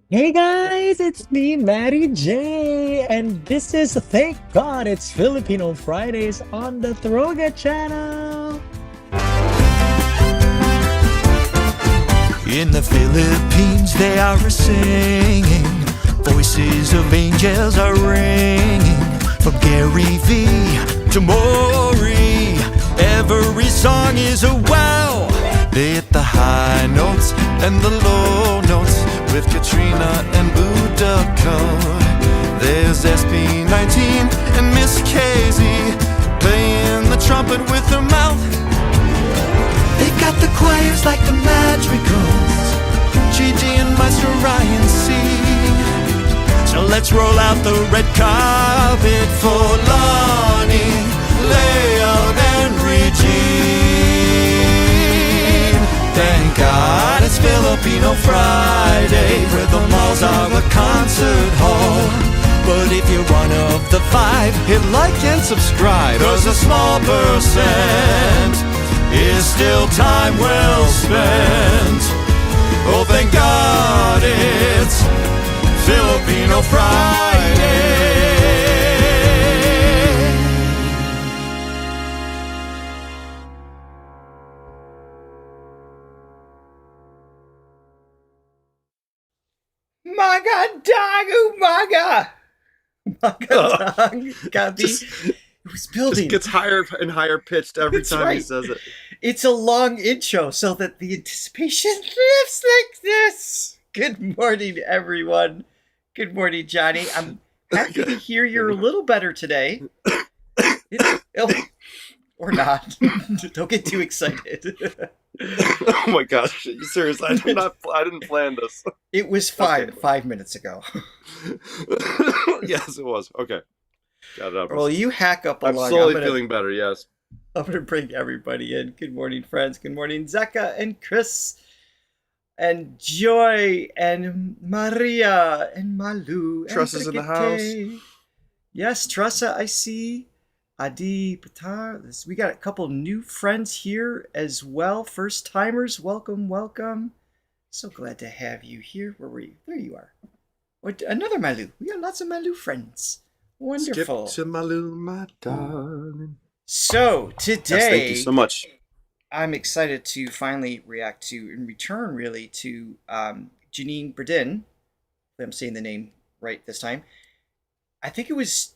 Hey guys, it's me, Matty J, and this is Thank God It's Filipino Fridays on the Throga channel. In the Philippines they are singing, voices of angels are ringing. From Gary V to Maury, every song is a wow. They hit the high notes and the low notes with Katrina and Buddha Code. There's SB19 and Miss Casey playing the trumpet with her mouth. They got the choirs like the Madrigals, Gigi and Maestro Ryan sing. So let's roll out the red carpet for Lonnie, Layout and Regine. Thank God it's Filipino Friday, where the malls are a concert hall. But if you're one of the five, hit like and subscribe, 'cause a small percent is still time well spent. Oh, thank God it's Filipino Friday. Maga dog, umaga! Maga dog, Gabi. It was building. Just gets higher and higher pitched every That's time he right. says it. It's a long intro so that the anticipation lives like this. Good morning, everyone. Good morning, Johnny. I'm happy to hear you're a little better today. Or not. Don't get too excited. Oh my gosh, serious? I didn't plan this. It was 5 minutes ago. Yes, it was. Okay, got it up. Well, you hack up I'm along. slowly feeling better. Yes. I'm going to bring everybody in. Good morning, friends. Good morning, Zeka and Chris and Joy and Maria and Malu. Tressa's in the house. Yes, Tressa, I see. Adi Patar. We got a couple new friends here as well. First timers, welcome, welcome. So glad to have you here. Where were you? There you are. What, another Malu. We got lots of Malu friends. Wonderful. Skip to Malu, my darling. So today, Yes, thank you so much. I'm excited to finally react to, in return, really, to Janine Berdin. I'm saying the name right this time. I think it was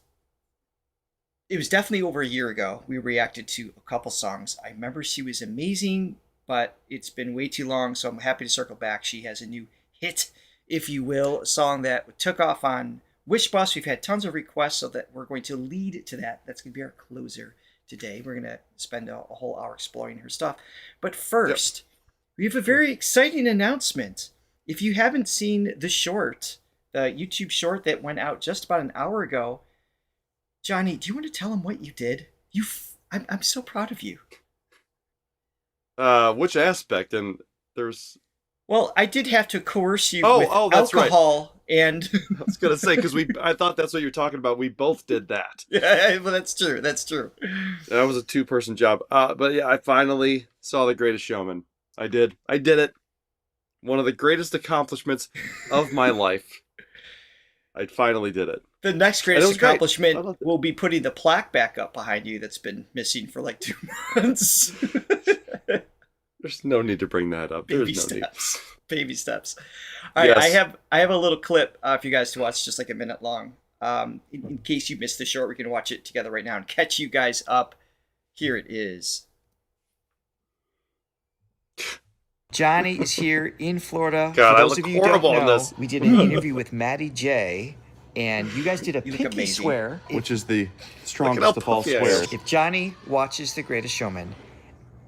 definitely over a year ago. We reacted to a couple songs. I remember she was amazing, but it's been way too long, so I'm happy to circle back. She has a new hit, if you will, a song that took off on Wishbus. We've had tons of requests, so that we're going to lead to that. That's going to be our closer today. We're going to spend a whole hour exploring her stuff. But first, we have a very exciting announcement. If you haven't seen the short, the YouTube short that went out just about an hour ago, Johnny, do you want to tell them what you did? I'm so proud of you. Which aspect? And there's. Well, I did have to coerce you with that's alcohol and. I was gonna say, because I thought that's what you were talking about. We both did that. Yeah, well, that's true. That's true. That was a 2-person job. But yeah, I finally saw The Greatest Showman. I did it. One of the greatest accomplishments of my life. I finally did it. The next greatest accomplishment will be putting the plaque back up behind you that's been missing for like 2 months. There's no need to bring that up. Baby There's no steps. Baby steps. All right, Yes. I have a little clip for you guys to watch, just like a minute long. In case you missed the short, we can watch it together right now and catch you guys up. Here it is. Johnny is here in Florida. God, For I those look of you who horrible don't in know, this. we did an interview with Matty J, and you guys did a You look pinky amazing. swear. Which is the Look at strongest how of all puffy I am. swears. If Johnny watches The Greatest Showman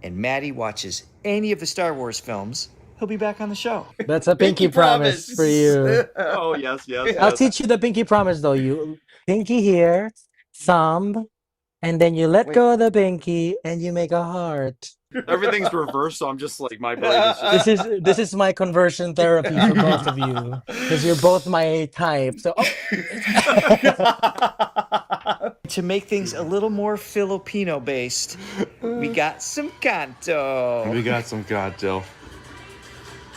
and Maddie watches any of the Star Wars films, he'll be back on the show. That's a pinky promise for you. Oh, yes. I'll teach you the pinky promise though. You pinky here, thumb, and then you let go of the pinky and you make a heart. Everything's reversed, so I'm just like, my brain is just... This is my conversion therapy for both of you because you're both my type. So to make things a little more Filipino based, we got some canto. We got some Goddill.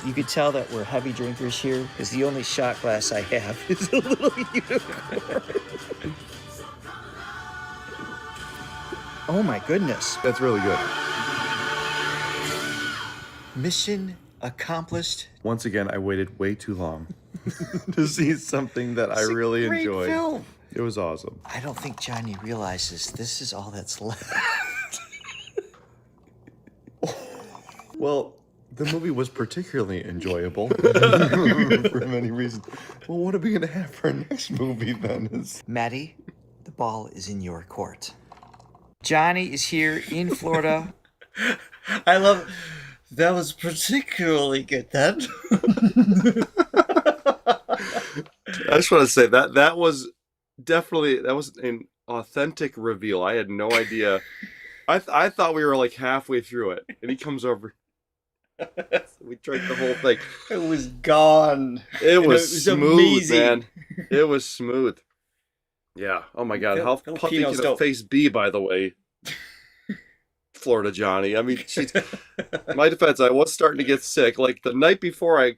You could tell that we're heavy drinkers here because the only shot glass I have is a little unicorn. Oh my goodness. That's really good. Mission accomplished. Once again, I waited way too long to see something that I really Great enjoyed. film. It was awesome. I don't think Johnny realizes this is all that's left. Well, the movie was particularly enjoyable for many reasons. Well, what are we gonna have for our next movie then? Maddie, the ball is in your court. Johnny is here in Florida. I love that was particularly good then. I just want to say that was definitely an authentic reveal. I had no idea. I thought we were like halfway through it, and he comes over. We drank the whole thing. It was gone. It was smooth, amazing. man. It was smooth. Yeah. Oh my God. How puffy can a face be, by the way? Florida Johnny. I mean, my defense, I was starting to get sick. Like the night before I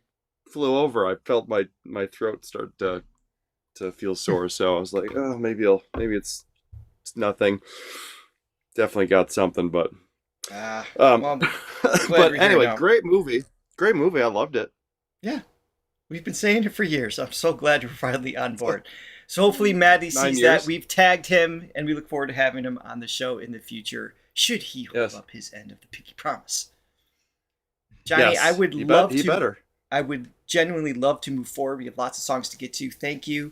flew over, I felt my throat start to feel sore. So I was like, oh, maybe it's nothing. Definitely got something, but well, but anyway, great movie. Great movie. I loved it. Yeah. We've been saying it for years. I'm so glad you're finally on board. So hopefully Maddie sees that. We've tagged him, and we look forward to having him on the show in the future, should he hold up his end of the pinky promise. Johnny, yes, I would love to. Better. I would genuinely love to move forward. We have lots of songs to get to. Thank you.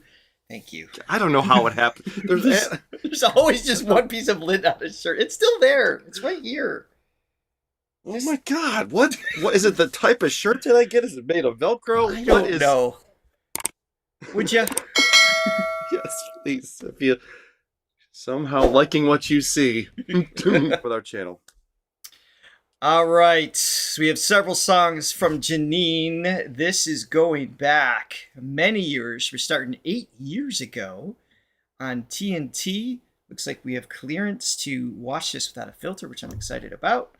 Thank you. I don't know how it happened. There's always just one piece of lint on his shirt. It's still there. It's right here. Oh my God! What is it? The type of shirt that I get? Is it made of Velcro? I don't know. Would you? Yes, please. If you somehow liking what you see with our channel. All right. So we have several songs from Janine. This is going back many years. We're starting 8 years ago on TNT. Looks like we have clearance to watch this without a filter, which I'm excited about.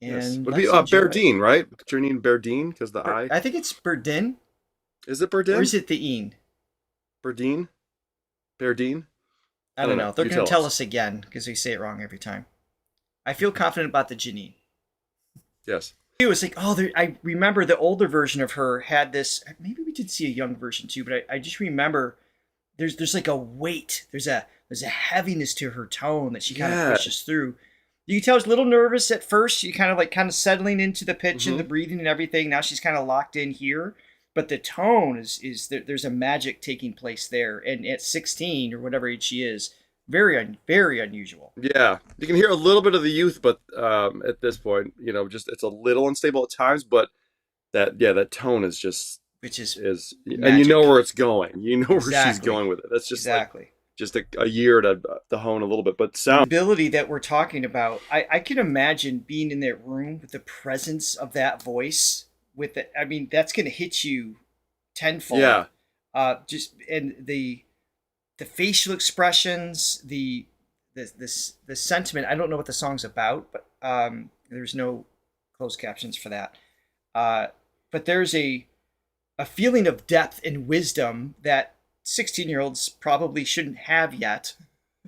And yes. Would be Berdin, right? Janine Berdin, because the I. I think it's Berdin. Is it Berdin? Or is it the Een? Berdin? Berdin? I don't know. They're going to tell us again because we say it wrong every time. I feel confident about the Janine. Yes. It was like, I remember the older version of her had this. Maybe we did see a young version too, but I just remember there's like a weight. There's a heaviness to her tone that she kind of pushes through. You can tell she's a little nervous at first. She kind of settling into the pitch and the breathing and everything. Now she's kind of locked in here. But the tone is there's a magic taking place there. And at 16 or whatever age she is, very, very unusual. Yeah. You can hear a little bit of the youth, but at this point, just it's a little unstable at times. But that tone is just, which is magic. And you know where it's going. You know where she's going with it. That's just exactly. Just a year to hone a little bit, but sound the ability that we're talking about. I can imagine being in that room with the presence of that voice. With it, I mean, that's going to hit you tenfold. Yeah. And the facial expressions, the sentiment. I don't know what the song's about, but there's no closed captions for that. But there's a feeling of depth and wisdom that 16-year-olds probably shouldn't have yet.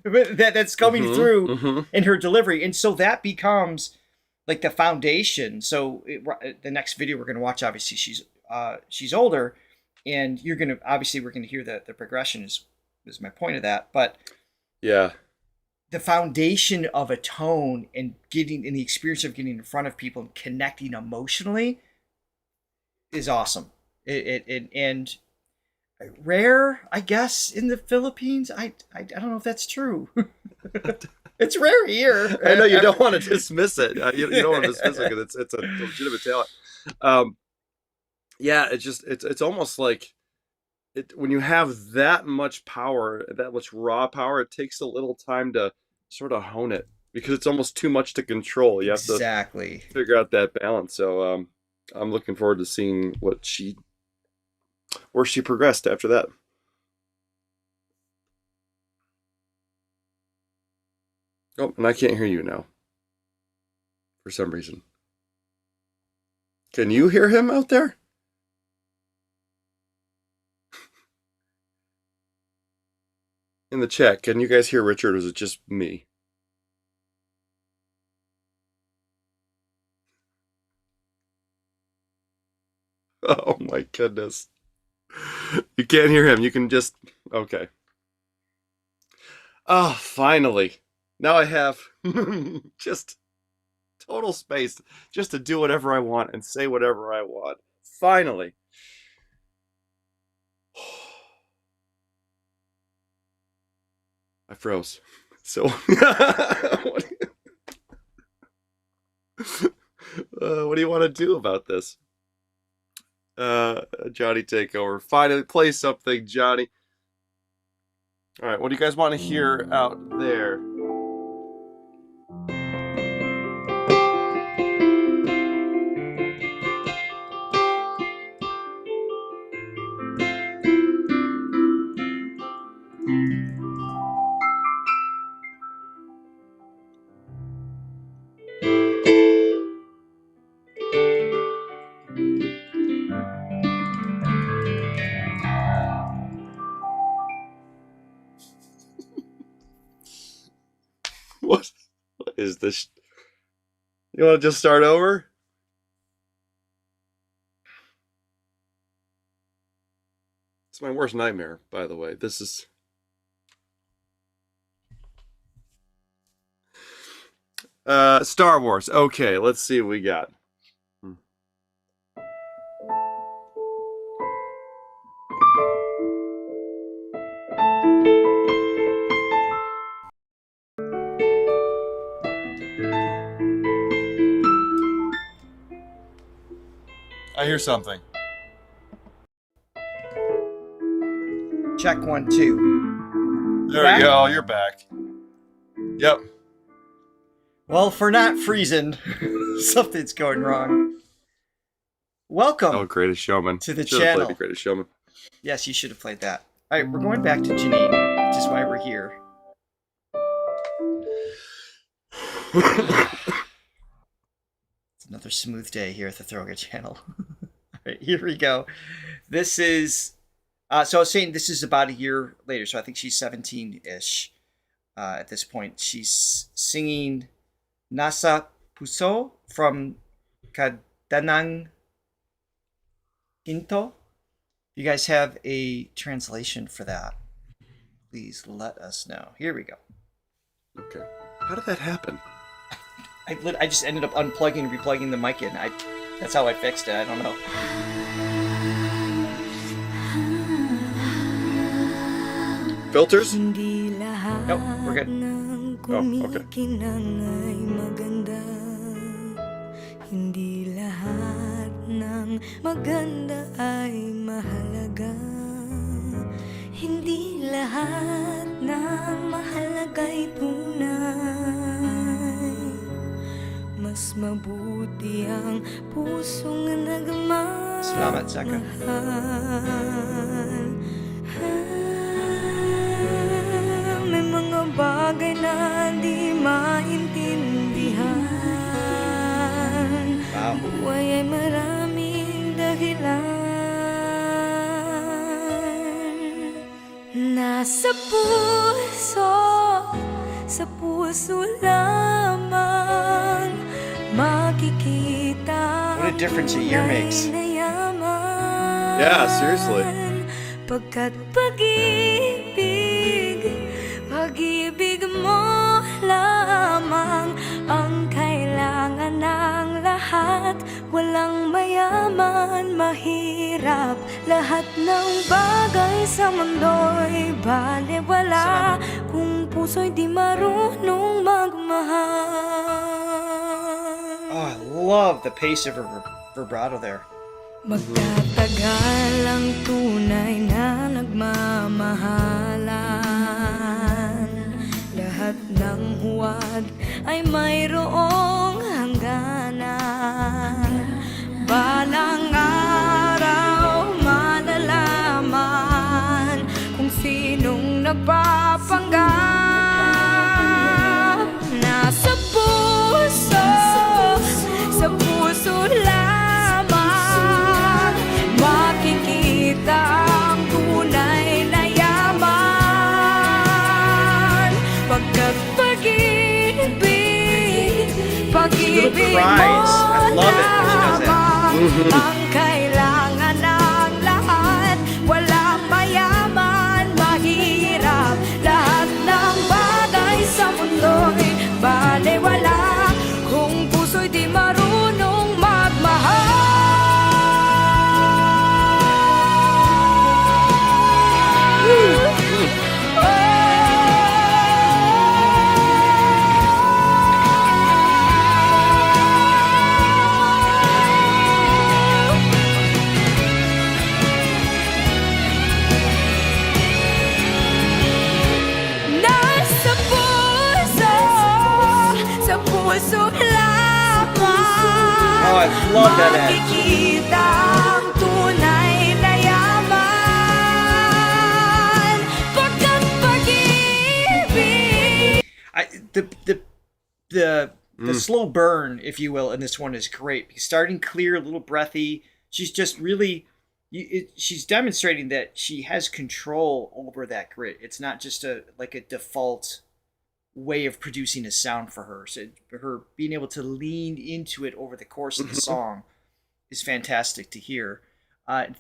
That's coming through in her delivery, and so that becomes like the foundation. So the next video we're going to watch, obviously she's older, and we're going to hear the progression is my point of that. But yeah, the foundation of a tone and getting in the experience of getting in front of people and connecting emotionally is awesome. And rare, I guess, in the Philippines. I don't know if that's true. It's rare here. I know you don't want to dismiss it. You don't want to dismiss it because it's a legitimate talent. Yeah, it's almost like when you have that much power, that much raw power, it takes a little time to sort of hone it because it's almost too much to control. You have to figure out that balance. So I'm looking forward to seeing where she progressed after that. Oh, and I can't hear you now. For some reason. Can you hear him out there? In the chat, can you guys hear Richard, or is it just me? Oh my goodness. You can't hear him. You can just... Okay. Oh, finally. Now I have just total space just to do whatever I want and say whatever I want. Finally. I froze. So, what do you want to do about this? Johnny, take over. Finally, play something, Johnny. All right, what do you guys want to hear out there? What is this? You want to just start over? It's my worst nightmare, by the way. This is... Star Wars. Okay, let's see what we got. I hear something. Check 1, 2. There Back? we go. You're back. Yep. Well, for not freezing, something's going wrong. Welcome. Oh, Greatest Showman. To the Should've channel. played the Greatest Showman. Yes, you should have played that. All right, we're going back to Janine, which is why we're here. It's another smooth day here at the Throga channel. All right, here we go. This is, so I was saying this is about a year later, so I think she's 17-ish at this point. She's singing Nasa Puso from Kadanang Hinto. You guys have a translation for that? Please let us know. Here we go. Okay. How did that happen? I just ended up unplugging and replugging the mic in. That's how I fixed it. I don't know. Filters? Nope, we're good. Oh, okay. Hindi lahat ng maganda ay mahalaga. Hindi lahat ng mahalaga ay tunay. Mas mabuti ang pusong nagmamahal. Salamat, Zaka. May mga bagay na di maintindihan. Wow. Buhay ay maraming dahilan. Nasa puso, sa puso lamang makikita. What a difference a year makes. Yeah, seriously. Pagkat pag-ibig mo lamang ang kailangan ng lahat. Walang mayaman, mahirap. Lahat ng bagay sa mundo'y balewala kung puso'y di marunong magmahal. Oh, I love the pace of her vibrato there. Magtatagal ang tunay na nagmamahalan. Lahat ng huwad ay mayroong hangganan. Balang araw malalaman kung sinong napapanggap. Nasa puso, sa puso lamang cries. I love it when she does that. Ang kailangan ng lahat, walang mayaman, mahirap. Lahat ng bagay sa mundo'y balewala kung puso'y di marunong magmahal. Nasa puso, sa puso lamang. Oh, I love that edge. Makikita ang tunay na yaman. Pagkat pag-ibig. The slow burn, if you will, in this one is great. Starting clear, a little breathy. She's just really, she's demonstrating that she has control over that grit. It's not just a default way of producing a sound for her. So her being able to lean into it over the course of the song is fantastic to hear.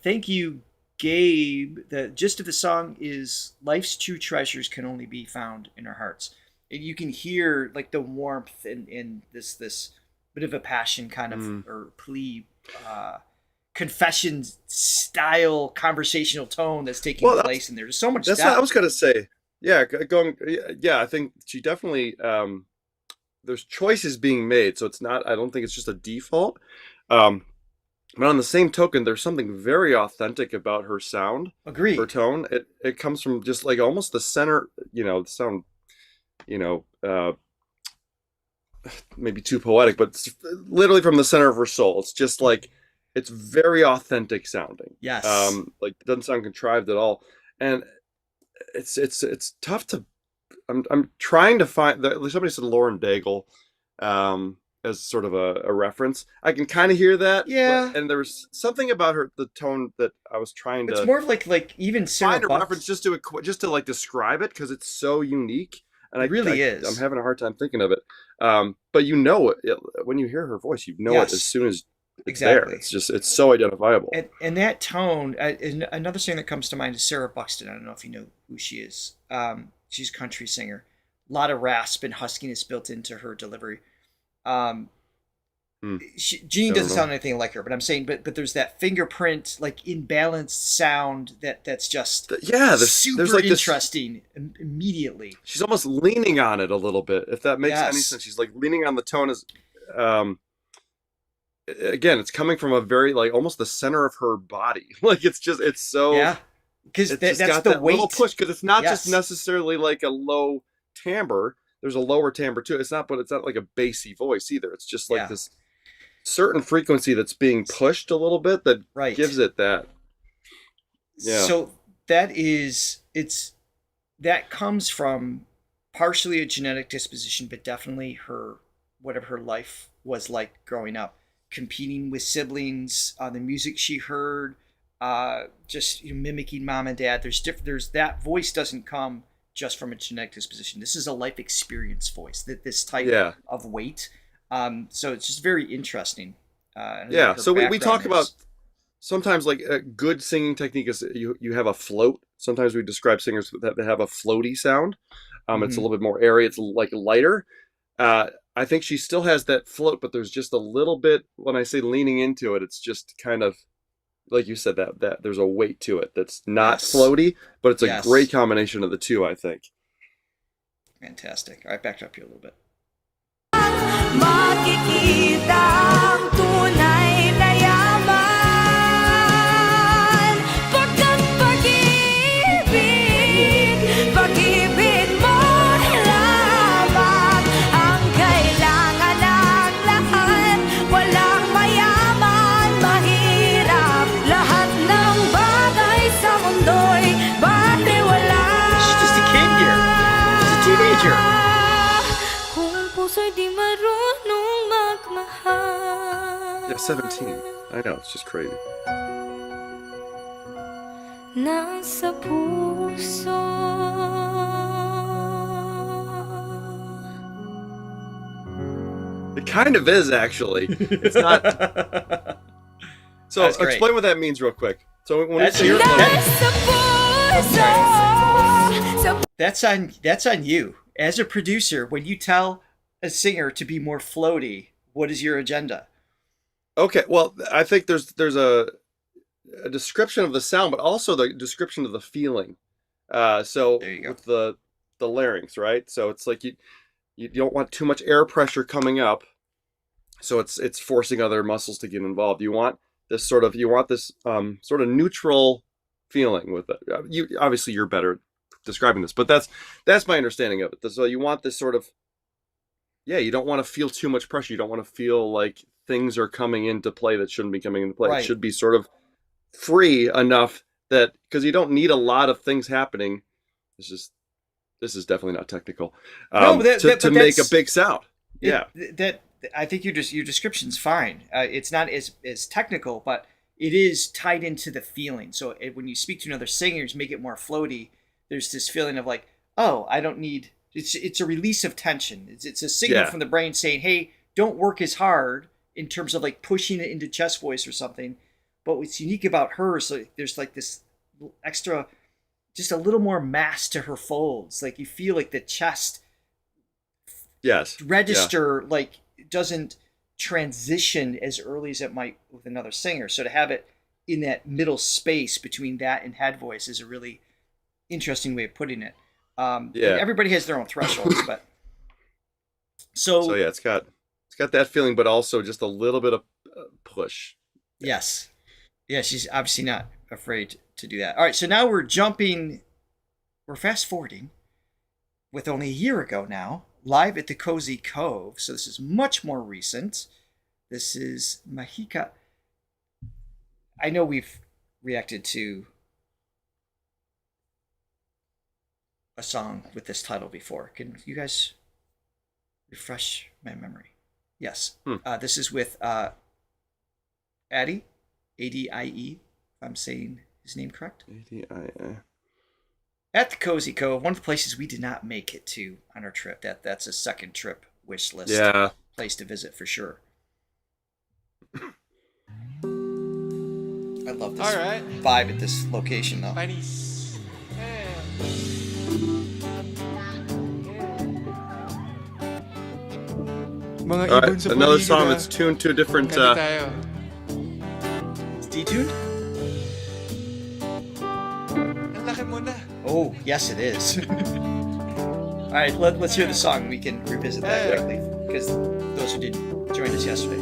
Thank you, Gabe. The gist of the song is life's true treasures can only be found in our hearts. And you can hear like the warmth and this bit of a passion kind of or plea, confession style conversational tone that's taking place in there. There's so much. That's what I was gonna say. Yeah, I think she definitely. There's choices being made, so it's not. I don't think it's just a default. But on the same token, there's something very authentic about her sound. Agreed. Her tone. It comes from just like almost the center. The sound. Maybe too poetic, but it's literally from the center of her soul. It's just like it's very authentic sounding. Yes. Like it doesn't sound contrived at all, and it's tough to. I'm trying to find. Somebody said Lauren Daigle, as sort of a reference. I can kind of hear that. Yeah. And there was something about the tone that I was trying to. It's more of like even Sarah find a Buck- reference just to like describe it because it's so unique. And It really is. I'm having a hard time thinking of it. But you know it when you hear her voice. You know it as soon as it's there. It's so identifiable. And that tone. Another thing that comes to mind is Sarah Buxton. I don't know if you know who she is. She's a country singer. A lot of rasp and huskiness built into her delivery. Janine doesn't sound anything like her, but I'm saying, but there's that fingerprint, like imbalanced sound that's just super there's like interesting immediately. She's almost leaning on it a little bit, if that makes any sense. She's like leaning on the tone as, again, it's coming from a very like almost the center of her body. Like it's so because that's got the that weight. little push because it's not just necessarily like a low timbre. There's a lower timbre too. It's not like a bassy voice either. It's just like this certain frequency that's being pushed a little bit that gives it that. Yeah. So that comes from partially a genetic disposition, but definitely whatever her life was like growing up, competing with siblings, the music she heard, just mimicking mom and dad. There's that voice doesn't come just from a genetic disposition. This is a life experience voice, this type of weight. So it's just very interesting. So we talk about sometimes like a good singing technique is you have a float. Sometimes we describe singers that have a floaty sound. It's a little bit more airy. It's like lighter. I think she still has that float, but there's just a little bit, when I say leaning into it, it's just kind of, like you said, that there's a weight to it that's not floaty, but it's a great combination of the two, I think. Fantastic. All right, back up here a little bit. Makikita ang tunay na yaman. Pagkat pag-ibig mo lamang ang kailangan ng lahat. Walang mayaman, mahirap. Lahat ng bagay sa mundo'y baliwala. She's just a kid here. She's a teenager. Yeah, 17. I know, it's just crazy. Nasa puso. It kind of is, actually. It's not. So That's great. explain what that means real quick. So when That's you say That's on you. As a producer, when you tell a singer to be more floaty, what is your agenda? Okay, well, I think there's a description of the sound, but also the description of the feeling. So There you go. with the larynx, right? So it's like you don't want too much air pressure coming up, so it's forcing other muscles to get involved. You want this sort of neutral feeling with it. You obviously you're better at describing this, but that's my understanding of it. So you want this sort of, yeah, you don't want to feel too much pressure. You don't want to feel like things are coming into play that shouldn't be coming into play. Right. It should be sort of free enough that, because you don't need a lot of things happening. This is definitely not technical. No, but to make a big sound. Yeah. That I think your description's fine. It's not as technical, but it is tied into the feeling. So when you speak to another singer, make it more floaty. There's this feeling of like, oh, I don't need. It's a release of tension. It's a signal from the brain saying, hey, don't work as hard in terms of like pushing it into chest voice or something. But what's unique about her is like there's like this extra, just a little more mass to her folds. Like you feel like the chest register like doesn't transition as early as it might with another singer. So to have it in that middle space between that and head voice is a really interesting way of putting it. And everybody has their own thresholds, but so yeah, it's got that feeling, but also just a little bit of push. Yes. Yeah, she's obviously not afraid to do that. All right, so now we're fast forwarding with only a year ago now, live at the Cozy Cove. So this is much more recent. This is Mahika. I know we've reacted to a song with this title before. Can you guys refresh my memory? Yes. This is with Addy, A-D-I-E, if I'm saying his name correct. A-D-I-E. At the Cozy Cove, one of the places we did not make it to on our trip. That's a second trip wish list place to visit for sure. I love this vibe at this location though. Panis. Mga All ibon right, sa another paligid, song that's tuned to a different. Kanta tayo. It's detuned? Ang laki mo na. Oh, yes it is. All right, let's hear the song. We can revisit that quickly because those who didn't join us yesterday.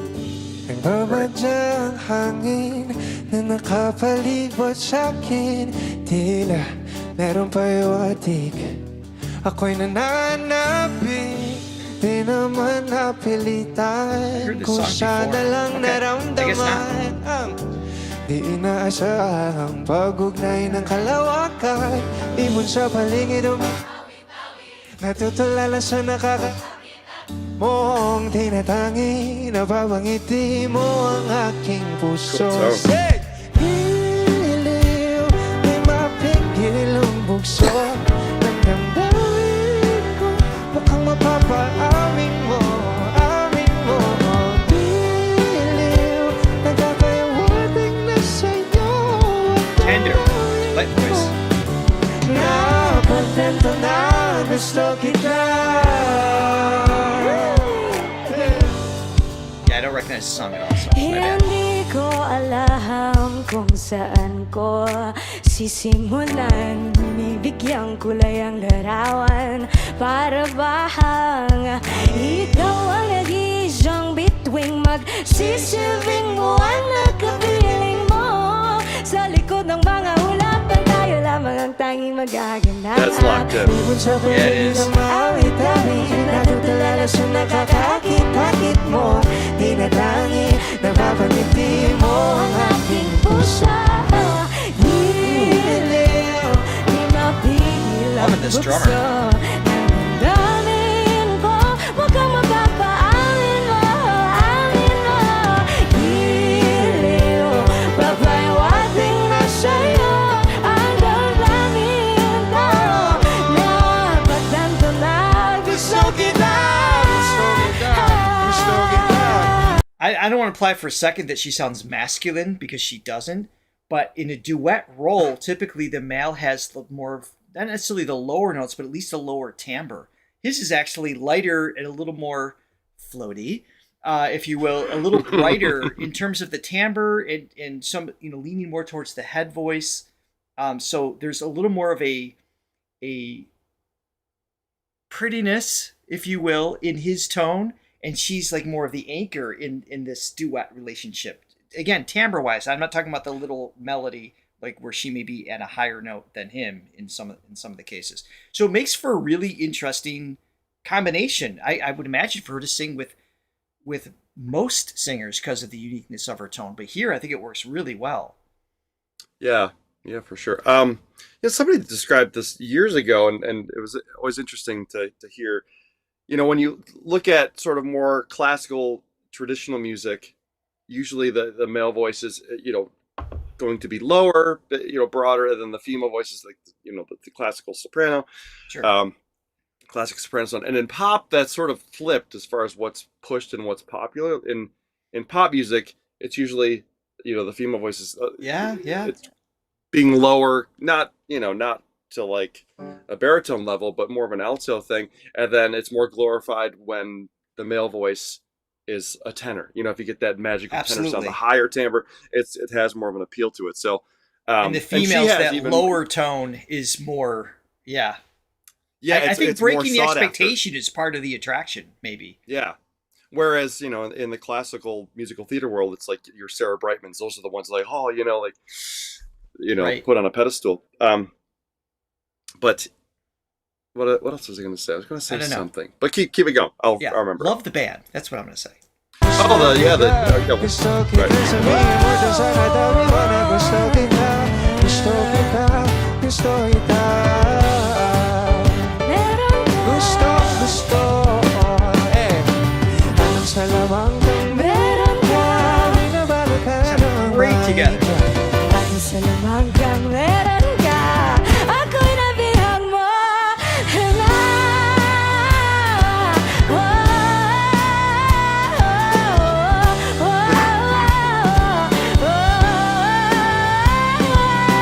Nagbabadyang hangin na nakapalibot sa'kin. Tila meron payawatig. Ako'y nananapin. Di naman napilitan. Kung sana lang naramdaman ang di inaasahang pag-ugnay ng kalawakan. Ibon sa paligid natutulala sa mong tinatangi. Nababangiti mo ang aking puso. Hiliw, di mapigil ang bugso ng damdamin ko. Mukhang mapapaamin mo, amin mo. Hiliw, nagkakayawating na sa'yo. Tender, light voice. Nakontento na gusto kita. Yeah, I don't recognize the song at all. So my bad. Hindi ko alam kung saan ko sisimulan. Bibigyan kulay ang larawan para bahang ikaw ang nag-iisang bituing magsisilbing buwan na kapiling mo. Sa likod ng mga hulapan tayo lamang ang tanging magaganap. That's locked in. Yeah, it is. Natutulala sa nakakakit-akit mo. Tinatangi, nababangiti mo ang aking puso. Hiliw, di mapigil ang Love this drummer. bugso. Nandamdamin ko, wag kang mapapaamin mo, amin mo. Hiliw, papayawating na sa'yo ang damdamin ko. Napagtanto na gusto kita. Gusto I don't want to imply for a second that she sounds masculine, because she doesn't. But in a duet role, typically the male has the more, not necessarily the lower notes, but at least a lower timbre. His is actually lighter and a little more floaty, if you will, a little brighter in terms of the timbre, and some, leaning more towards the head voice. So there's a little more of a prettiness, if you will, in his tone, and she's like more of the anchor in this duet relationship. Again, timbre wise, I'm not talking about the little melody like where she may be at a higher note than him in some of the cases. So it makes for a really interesting combination. I would imagine for her to sing with most singers because of the uniqueness of her tone, but here I think it works really well. Yeah, for sure. Somebody described this years ago, and it was always interesting to hear. When you look at sort of more classical traditional music, usually the male voice is, going to be lower, broader than the female voices, like, the classical soprano, Sure. Classic soprano sound. And in pop, that's sort of flipped as far as what's pushed and what's popular. In pop music, it's usually, the female voices. Yeah. It's being lower, not to like a baritone level, but more of an alto thing. And then it's more glorified when the male voice is a tenor. If you get that magical tenor sound, the higher timbre, it has more of an appeal to it. So, and the females, that lower tone is more, yeah. I think breaking the expectation is part of the attraction, maybe. Yeah. Whereas, in the classical musical theater world, it's like your Sarah Brightmans. Those are the ones like, Right. put on a pedestal. But what else was I going to say? I was going to say something, but keep it going. I'll remember. Love the band. That's what I'm going to say. Gusto kita sabihin mo dyan sa natawi mo na gusto kita. Gusto kita, gusto kita. Gusto, anong sa lamang kang meron ka. Binabalot ka ng Great together. Ang sa lamang kang meron ka, ako'y nabihag mo na.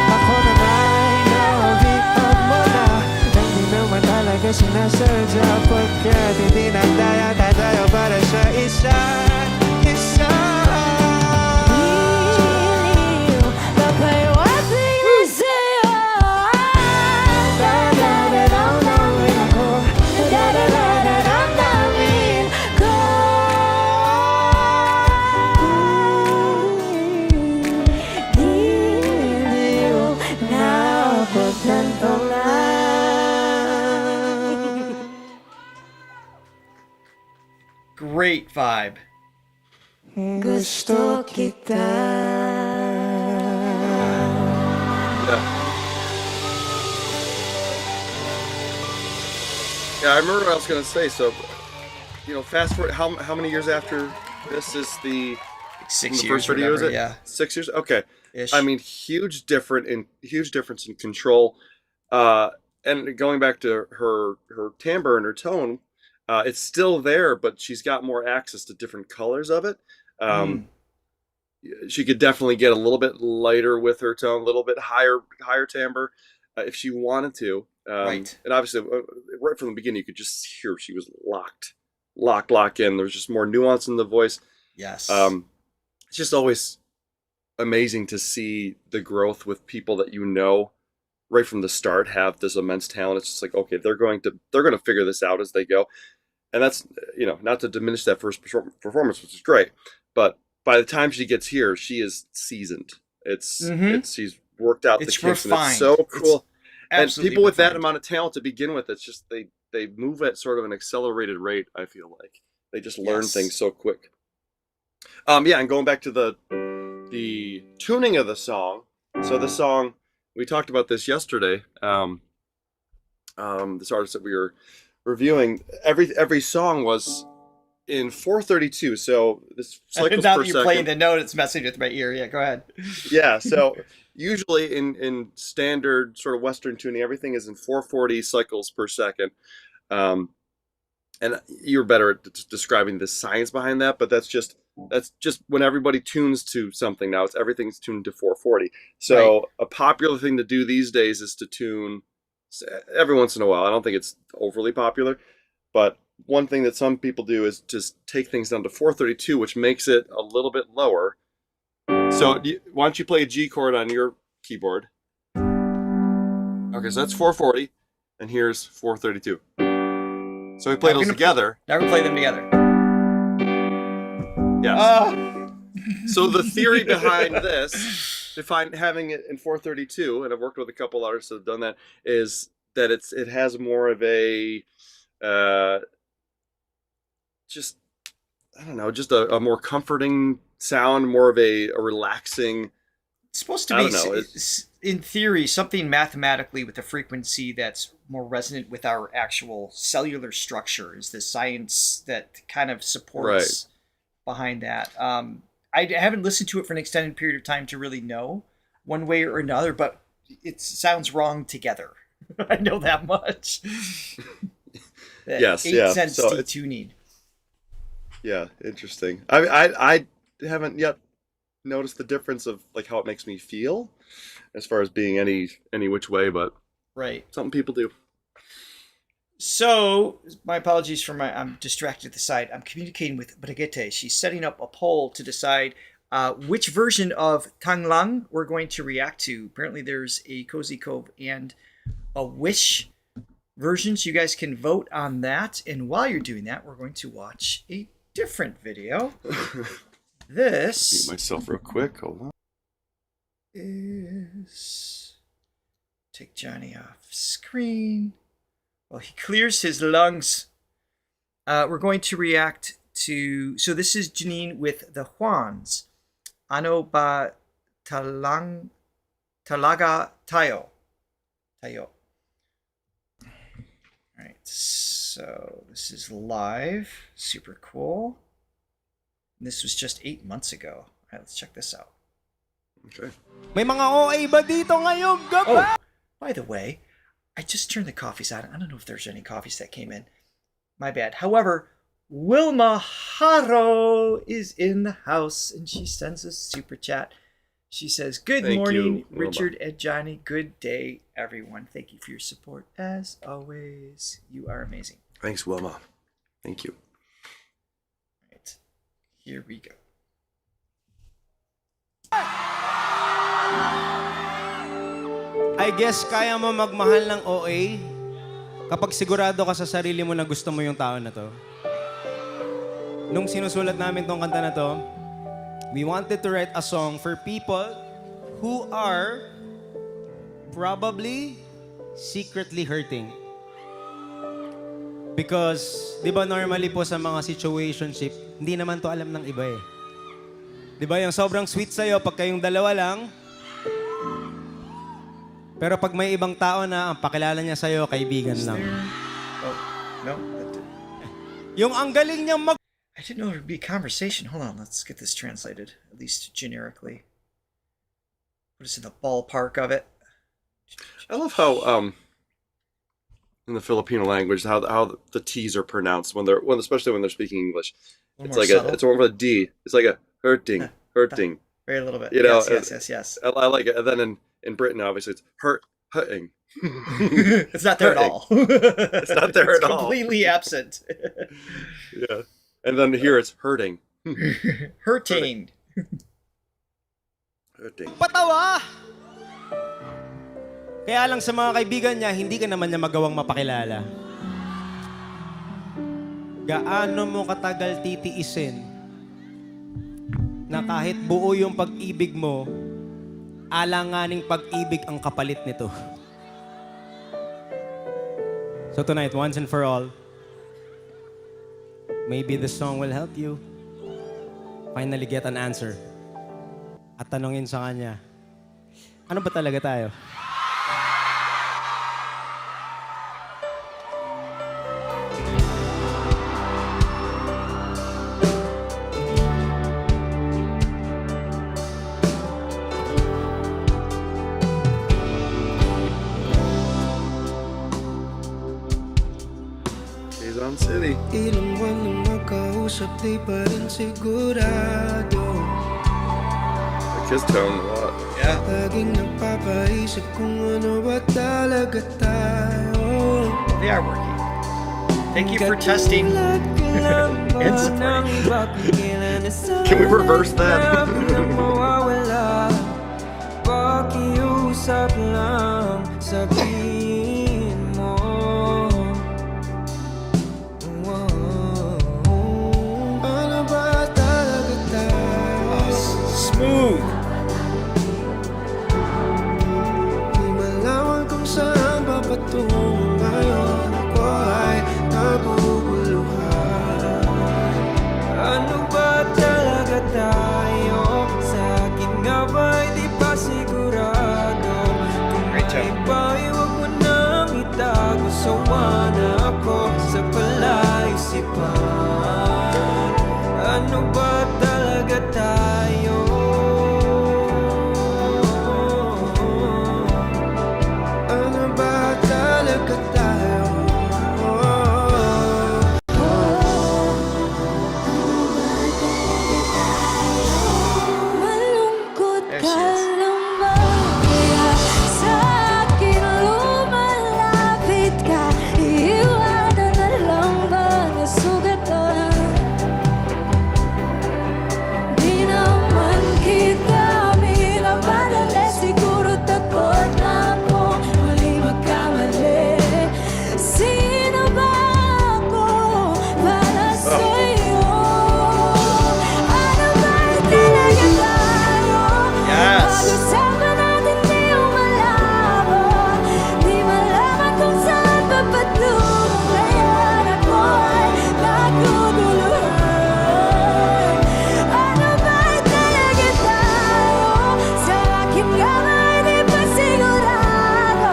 Ako naman nawabihag mo na. Nang di naman talaga sinasadya, pagkat hindi na tayo para sa isa't isa. Iliw, napahiwatig mo sa'yo. Dadadadamdamin ako, dadadadamdamin ko. Iliw, napagtanto lang. Great vibe. Gusto kita. Yeah, I remember what I was going to say. So, fast forward, how many years after this is the 6 the years. first video? Is it? Yeah. 6 years? Okay. Ish. I mean, huge difference in control. And going back to her timbre and her tone, it's still there, but she's got more access to different colors of it. She could definitely get a little bit lighter with her tone, a little bit higher timbre, if she wanted to. Right. And obviously, right from the beginning, you could just hear she was locked in. There was just more nuance in the voice. Yes. It's just always amazing to see the growth with people that right from the start have this immense talent. It's just like, okay, they're going to figure this out as they go. And that's, not to diminish that first performance, which is great, but by the time she gets here, she is seasoned. She's worked out the kinks, and it's so cool. And people with that amount of talent to begin with, it's just they move at sort of an accelerated rate. I feel like they just learn things so quick. And going back to the tuning of the song. So the song, we talked about this yesterday. This artist that we were reviewing, every song was in 432. So this cycles now per that you're second. playing the note, it's messing with my ear. Yeah, go ahead. Yeah, so usually in standard sort of Western tuning, everything is in 440 cycles per second. and you're better at describing the science behind that, but that's just when everybody tunes to something now. Everything's tuned to 440. So Right. a popular thing to do these days is to tune every once in a while. I don't think it's overly popular, but one thing that some people do is just take things down to 432, which makes it a little bit lower. So why don't you play a G chord on your keyboard? Okay, so that's 440, and here's 432. So we play those together. Now we play them together. Yes. So the theory behind this, having it in 432, and I've worked with a couple artists that have done that, is that it has more of a just a more comforting sound, more of a relaxing. It's supposed to I be, don't know, in theory, something mathematically with a frequency that's more resonant with our actual cellular structure. Is the science that kind of supports behind that. I haven't listened to it for an extended period of time to really know one way or another, but it sounds wrong together. I know that much. Yes, 8 cents so detuning. Yeah, interesting. I haven't yet noticed the difference of like how it makes me feel as far as being any which way, but right, some people do. So my apologies for I'm distracted at the side. I'm communicating with Brigitte. She's setting up a poll to decide which version of Tanglang we're going to react to. Apparently there's a Cozy Cove and a Wish version, so you guys can vote on that. And while you're doing that, we're going to watch a different video. This Mute myself real quick. Hold on. is take Johnny off screen. Well, he clears his lungs. We're going to react to. So this is Janine with the Juans. Ano ba talaga tayo? Tayo. All right. So this is live. Super cool. And this was just 8 months ago. All right, let's check this out. Okay. May mga OA ba dito ngayong gabi? Oh, by the way, I just turned the coffees on. I don't know if there's any coffees that came in. My bad. However, Wilma Haro is in the house and she sends a super chat. She says, "Good Thank morning, you, Wilma. Richard and Johnny. Good day, everyone. Thank you for your support as always. You are amazing." Thanks, Wilma. Thank you. All right. Here we go. I guess kaya mo magmahal ng OA kapag sigurado ka sa sarili mo na gusto mo yung tao na to. Nung sinusulat namin tong kanta na to, we wanted to write a song for people who are probably secretly hurting. Because, di ba normally po sa mga situationship, hindi naman to alam ng iba eh. Di ba yung sobrang sweet sa'yo pag kayong dalawa lang, pero pag may ibang tao na ang pakilala niya sa'yo, kaibigan lang. Oh, no. Yung ang galing niyang I didn't know there would be a conversation. Hold on, let's get this translated, at least generically. What is in the ballpark of it? I love how in the Filipino language how the T's are pronounced especially when they're speaking English. It's like it's more of a D. It's like a hurting. Very little bit. You know, yes. I like it. And then in Britain, obviously, it's hurting. It's not there at all. It's not there at all. Completely absent. Yeah. And then here it's hurting. Hurting. Hurting. patawa! Kaya lang sa mga kaibigan niya, hindi ka naman niya magawang mapakilala. Gaano mo katagal titiisin na kahit buo yung pag-ibig mo, alanganing pag-ibig ang kapalit nito. So tonight, once and for all, maybe the song will help you finally get an answer. At tanongin sa kanya, ano ba talaga tayo? He's on. Sound City. Ilang buwan na magkausap, di pa rin sigurado. Like his tone a lot. Yeah. Laging napapaisip kung ano ba talaga tayo. They are working. Thank you for testing and supporting. Can we reverse that? Pakiusap lang, sabihin mo. Ano ba talaga tayo? Smooth. Di malaman kung saan papatungo ngayon. Ako ay naguguluhan. Ano ba talaga tayo? Sa akin nga ba'y di pa sigurado? Kung Great may job. ba'y wag mo nang itago. Sawa na ako sa palaisipan. Ano ba talaga tayo? Ano ba talaga tayo? Malungkot There ka she is. lang ba? Kaya sa akin lumalapit ka. Iiwanan na lang ba na sugatan? Di naman kita minamadali. Siguro takot na ako muli magkamali. Sino ba ako para sa'yo? Ano ba'y talaga tayo? Yes. Pag-usapan natin di umalabo. Di malaman kung saan papatungo. Ngayon ako ay naguguluhan. Ano ba'y talaga tayo? Sa akin nga ba'y di pa sigurado?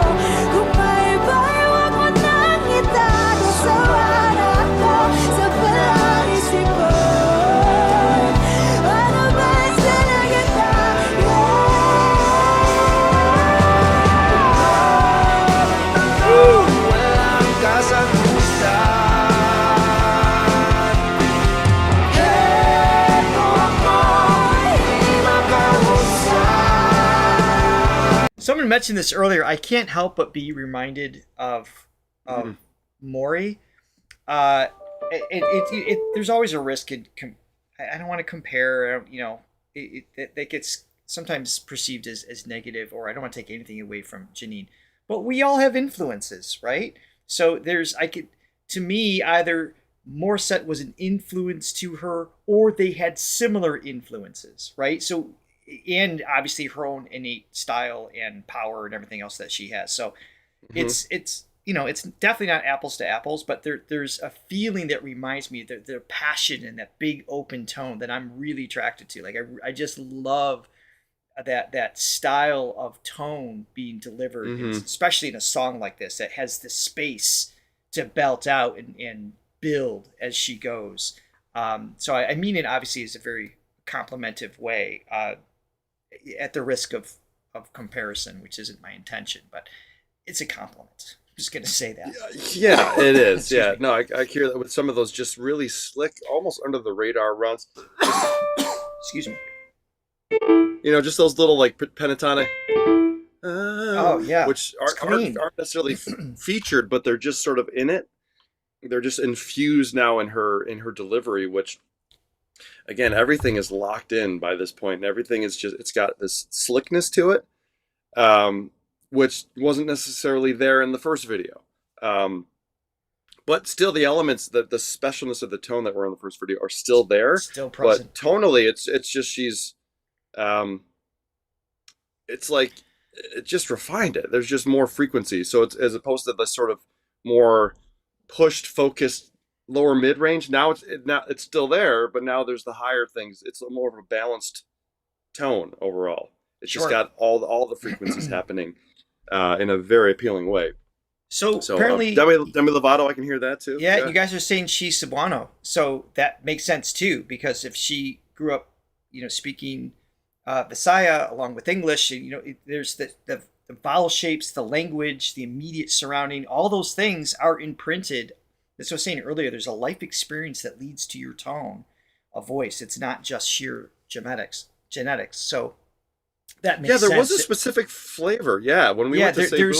Kung may ba'y wag mo nang itago. Sawa na ako sa palaisipan. Ano ba'y talaga tayo? Walang kasagutan. Eto ako'y makausap. Someone mentioned this earlier. I can't help but be reminded of Maury. There's always a risk in. I don't want to compare. That gets sometimes perceived as negative, or I don't want to take anything away from Janine. But we all have influences, right? So to me, either Morissette was an influence to her, or they had similar influences, right? So, and obviously her own innate style and power and everything else that she has. So, it's definitely not apples to apples, but there's a feeling that reminds me that their passion and that big open tone that I'm really attracted to. Like I just love that style of tone being delivered, especially in a song like this that has the space to belt out and build as she goes. So I mean it obviously is a very complimentive way, at the risk of comparison, which isn't my intention, but it's a compliment. I'm just gonna say that. Yeah, it is. Excuse Yeah, me. no, I hear that with some of those just really slick, almost under the radar runs. Excuse me. Just those little like pentatonic. Oh, yeah. Which It's clean. aren't necessarily featured, but they're just sort of in it. They're just infused now in her delivery, which again, everything is locked in by this point, and everything is it's got this slickness to it, which wasn't necessarily there in the first video. But still, the elements, the specialness of the tone that were in the first video are still there. Still present. But tonally, it's just she's, it's like it just refined it. There's just more frequency. So it's as opposed to the sort of more pushed, focused lower mid range. Now it's still there, but now there's the higher things. It's more of a balanced tone overall. It's Sure. just got all the frequencies happening in a very appealing way. So, So apparently, Demi Lovato, I can hear that too. yeah, you guys are saying she's Cebuano, so that makes sense too. Because if she grew up, speaking Visaya along with English, and there's the vowel shapes, the language, the immediate surrounding, all those things are imprinted That's what I was saying earlier. There's a life experience that leads to your tone of voice. It's not just sheer genetics. So that makes sense. Yeah, there was a specific flavor. Yeah, when we went to Cebu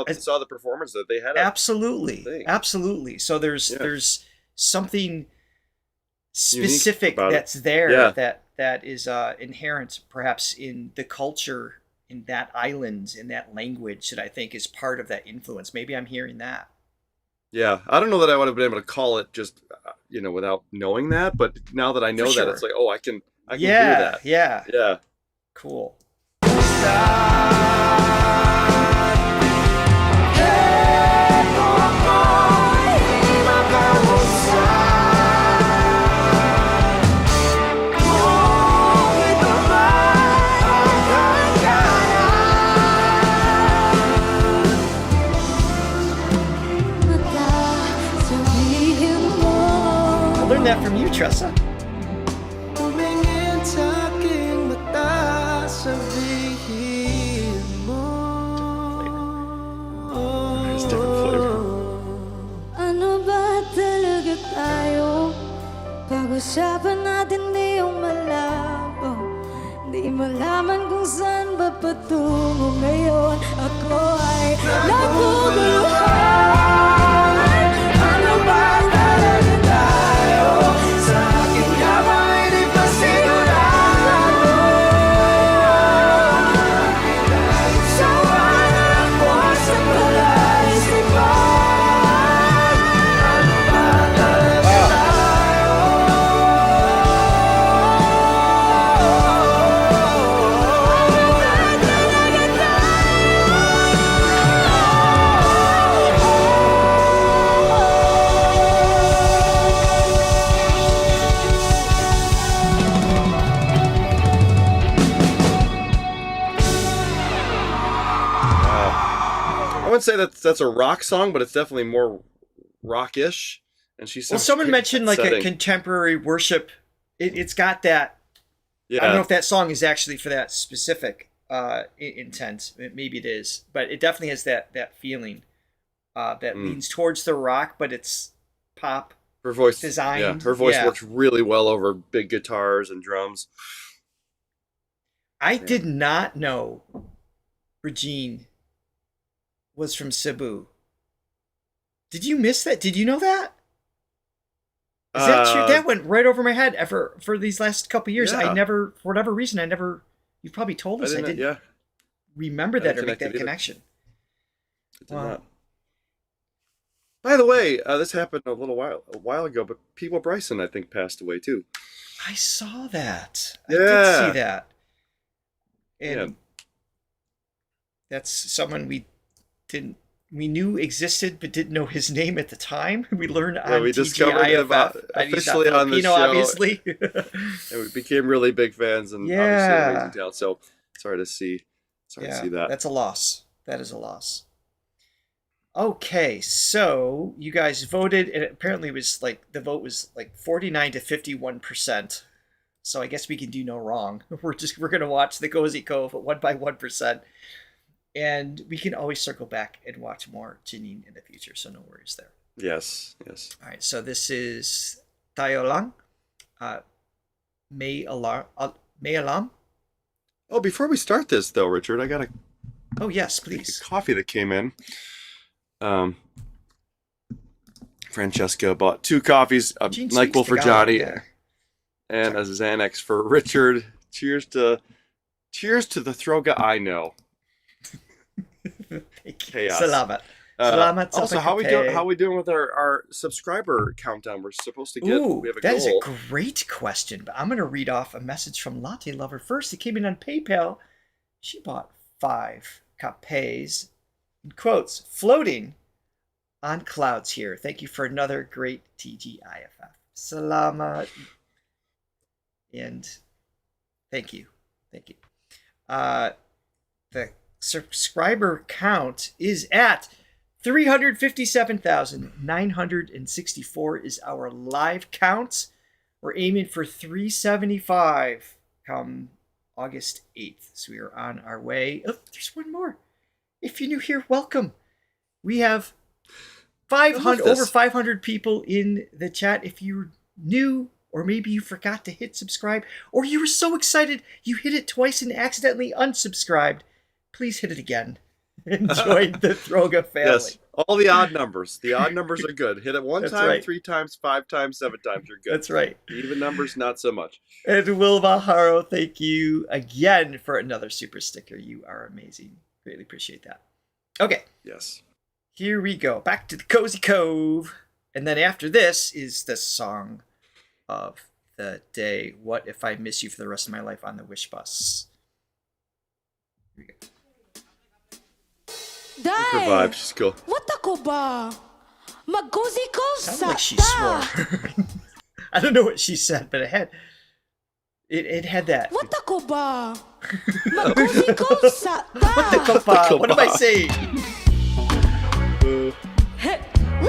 and saw the performance, that they had absolutely. So there's something specific about that's there that is inherent, perhaps, in the culture, in that island, in that language, that I think is part of that influence. Maybe I'm hearing that. Yeah, I don't know that I would have been able to call it just, without knowing that. But now that I know that, it's like, oh, I can hear that. Yeah. Cool. I learned that from you, Tressa. Tumingin sa aking mata, sabihin mo. It's different flavor. Ano ba talaga tayo? Pag-usapan natin di yung malabo. Di malaman kung saan ba patungo ngayon. Ako ay naguguluhan. Ano ba talaga tayo? Sa aking yabang ay di pa sigurado. Sawa na ako sa palaisipan. Ano ba talaga tayo? I wouldn't say that's a rock song, but it's definitely more rockish. And she Well, someone mentioned like a contemporary worship. It's got that. Yeah. I don't know if that song is actually for that specific intent. Maybe it is, but it definitely has that feeling that leans towards the rock, but it's pop. Her voice designed. Yeah, her voice works really well over big guitars and drums. I did not know Regine was from Cebu. Did you miss that? Did you know that? Is that true? That went right over my head for these last couple of years. Yeah. I never, for whatever reason, you probably told us. I didn't remember that or make that connection. It did not. By the way, this happened a while ago, but People Bryson, I think, passed away too. I saw that. I did see that. And that's someone we knew existed but didn't know his name at the time. We learned on we discovered him officially on the show, obviously. And we became really big fans, and obviously amazing talent. So sorry to see that. That's a loss. That is a loss. Okay, so you guys voted, and apparently it was like the vote was like 49 to 51%. So I guess we can do no wrong. We're gonna watch the Cozy Cove at 1%. And we can always circle back and watch more Janine in the future, so no worries there. Yes. All right, so this is Tayo Lang, May Alam. Oh, before we start this, though, Richard, I got a yes, please. Coffee that came in. Francesca bought 2 coffees, a NyQuil for Johnny, and a Xanax for Richard. Cheers to the Throga I know. Chaos. Salamat. Salamat. Also, how we doing with our subscriber countdown? We're supposed to get. We have a goal. That is a great question, but I'm going to read off a message from Latte Lover first. It came in on PayPal. She bought 5 capes, in quotes, floating on clouds here. Thank you for another great TGIFF. Salamat. And thank you. The subscriber count is at 357,964 is our live count. We're aiming for 375 come August 8th. So we are on our way. Oh, there's one more. If you're new here, welcome. We have Over 500 people in the chat. If you're new, or maybe you forgot to hit subscribe, or you were so excited you hit it twice and accidentally unsubscribed, please hit it again and join the Throga family. Yes, all the odd numbers. The odd numbers are good. Hit it one That's time, right. 3 times, 5 times, 7 times. You're good. That's right. The even numbers, not so much. And Will Baharo, thank you again for another super sticker. You are amazing. Greatly appreciate that. Okay. Yes. Here we go. Back to the Cozy Cove. And then after this is the song of the day. What If I Miss You for the Rest of My Life on the Wishbus. Here we go. Her vibe, she's cool. What ako ba? Mag-cozy cove Sounds sa like she ta. swore. I don't know what she said, but it had that. What ako ba? Mag-cozy cove sa ta. What the kupa? What am I saying? Hey. Woo.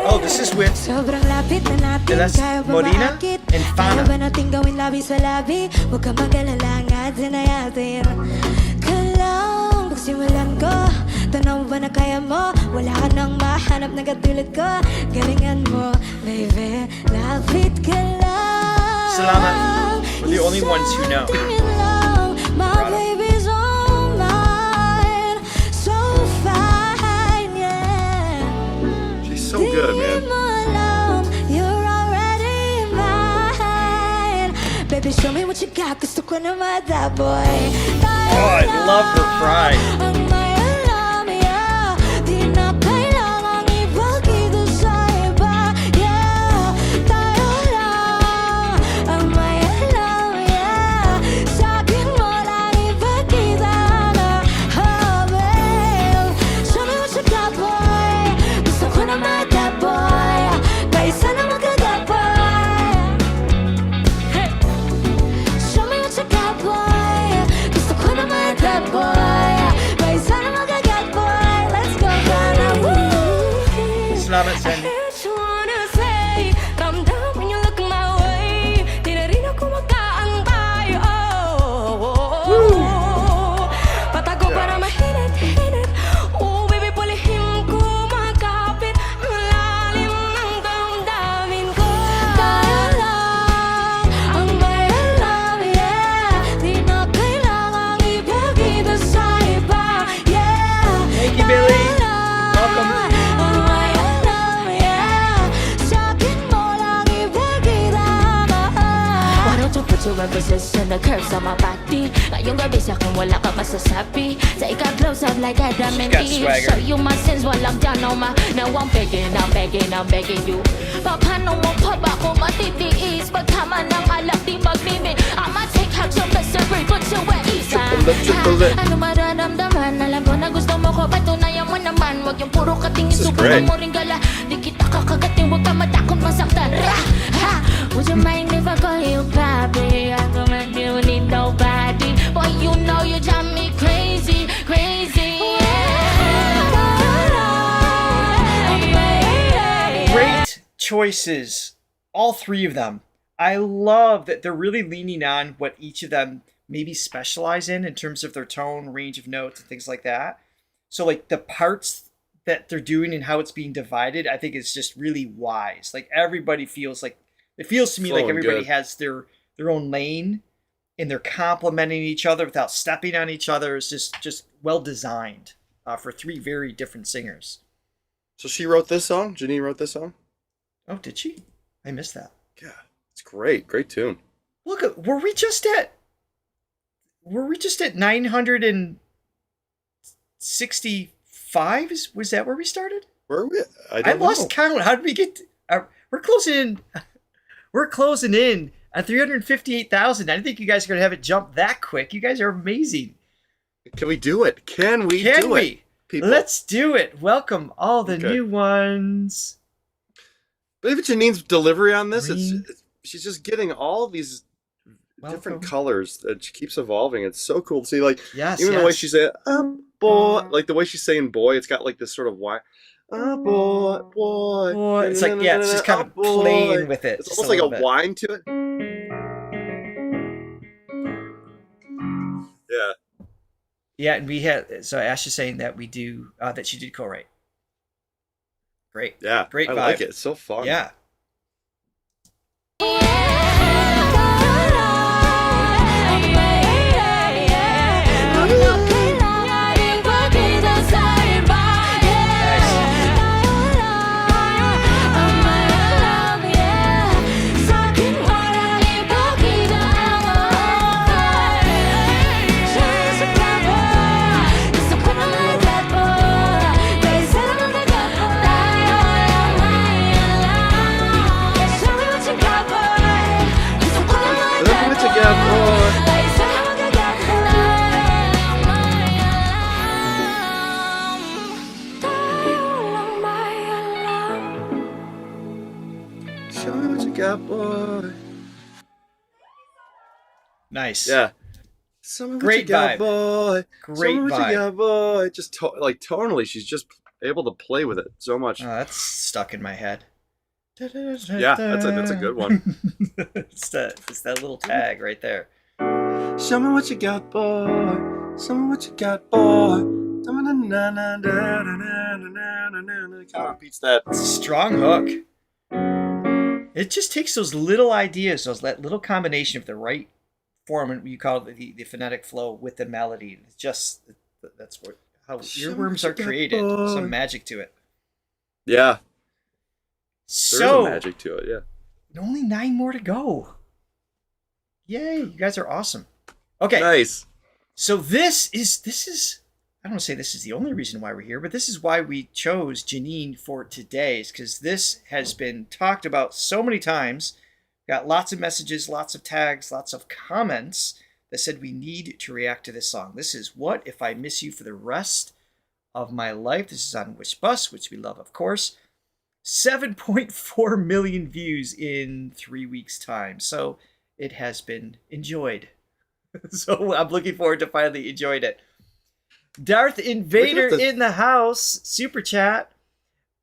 Oh, this is with Sobrang lapit na natin, De Las kaya ba Molina maakit? and Fana. Kaya ba natin gawin labi sa labi? Huwag kang mag-alala, natin na yatin. Ka lang, pagsimulan ko, tanaw ba na kaya mo? Wala ka nang mahanap na katulad ko. Galingan mo, baby, lapit ka lang. Salamat. We're the only ones who know. Tingin lang, my baby's all mine. So fine, yeah. She's so good, man. You're already mine. Baby, show me what you got. Gusto ko na that boy. Oh, I love her cry. Ang may alam, yeah. Di na kailangang ipakita sa iba, yeah. Tayo lang. Ang may alam, yeah. Sabihin mo lang ipakita na, oh, babe. Show me what you got, boy. Gusto ko na that boy. Kaisa na maganda, boy. Hey. Show me what you got, boy. Gusto ko na that boy. Kaisa na maganda, boy. Let's go, Ghana, woo. Salamat, Sandy. I just wanna say, ramdam when you look my way. Di na rin ako magkaantay, oh. Patago para mahinit. Oh, baby, pulihin ko magkapit. Malalim ng damdamin ko. Tayo lang, ang may alam, yeah. Di na kailangang ipakita sa iba, yeah. Thank you, Billy. Welcome. Ang may alam, yeah. Sabihin mo lang ipakita mo. Why don't you put your position, the curves on my body? Ngayong gabi sa akin wala ka masasabi. Take a close up like Adam and got Eve. swagger. Show you my sins while I'm down on my. Now I'm begging you. Paano mo pa ba ako matitiis? Pagkama ng alak di magmimik. I'ma take out your misery, put you at ease. Chocolate. Ano mararamdaman? Alam ko na gusto mo ko, patunayan mo naman. Huwag yung puro katingin, This is subukan great. mo ring gala. Di kita kakagating, huwag ka matakot masaktan. Would you mind if I call you papi? I don't make you need nobody. Boy, you know you drive me crazy. Great choices. All three of them. I love that they're really leaning on what each of them maybe specialize in terms of their tone, range of notes, and things like that. So like the parts that they're doing and how it's being divided, I think is just really wise. Like everybody feels like, it feels to me like Flowing everybody good. has their own lane and they're complementing each other without stepping on each other. It's just well designed for three very different singers. So she wrote this song? Janine wrote this song? Oh, did she? I missed that. Yeah, it's great. Great tune. Look, were we just at 965? Was that where we started? Where are we? I lost count. How did we get? We're closing in. We're closing in at 358,000. I didn't think you guys were gonna have it jump that quick. You guys are amazing. Can we do it? Can we Can do we? it? People. Let's do it. Welcome all the Okay. new ones. But even Janine's delivery on this, Green. she's just getting all these different Welcome. colors that she keeps evolving. It's so cool to see. Like Yes, even the way yes. she said boy, like the way she's saying boy, it's got like this sort of why boy. Boy, it's like, yeah, it's just kind of playing with it. It's just almost like little a bit. whine to it. Yeah. Yeah, and we had, so Ash is saying that we do, that she did co-write. Great. Yeah, Great I vibe. like it. It's so fun. Yeah. Show me what you got, boy. Nice. Yeah. Show me what Great you got, vibe. boy. Great Show me what vibe. you got, boy. Just like tonally, she's just able to play with it so much. That's stuck in my head. Yeah, that's a good one. it's that little tag right there. Show me what you got, boy. Show me what you got, boy. Kind of repeats that. It's a strong hook. It just takes those little ideas, that little combination of the right form, and you call it the phonetic flow with the melody. It's just, that's how earworms are created. Some magic to it. Yeah. So, There's a magic to it, yeah. Only 9 more to go. Yay, you guys are awesome. Okay. Nice. So this is I don't want to say this is the only reason why we're here, but this is why we chose Janine for today, is because this has been talked about so many times. Got lots of messages, lots of tags, lots of comments that said we need to react to this song. This is What If I Miss You for the Rest of My Life. This is on Wishbus, which we love, of course. 7.4 million views in 3 weeks' time. So it has been enjoyed. So I'm looking forward to finally enjoying it. Darth Invader in the house. Super chat.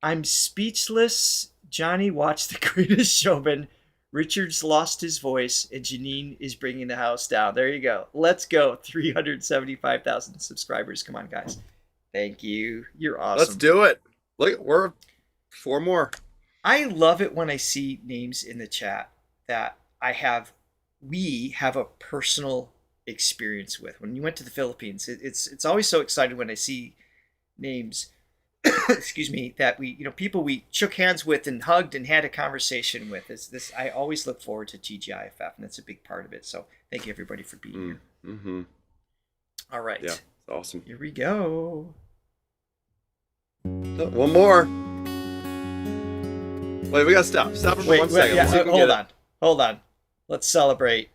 I'm speechless. Johnny watched The Greatest Showman. Richard's lost his voice, and Janine is bringing the house down. There you go. Let's go. 375,000 subscribers. Come on, guys. Thank you. You're awesome. Let's do it. Look, we're 4 more. I love it when I see names in the chat that we have a personal experience with. When you went to the Philippines, it's always so exciting when I see names excuse me, that people we shook hands with and hugged and had a conversation with. I always look forward to TGIFF, and that's a big part of it. So thank you everybody for being here. Mm-hmm. All right. Yeah, awesome. Here we go. Oh, one more. Wait, we gotta stop. Stop it for 1 second. Yeah, hold on. Let's celebrate.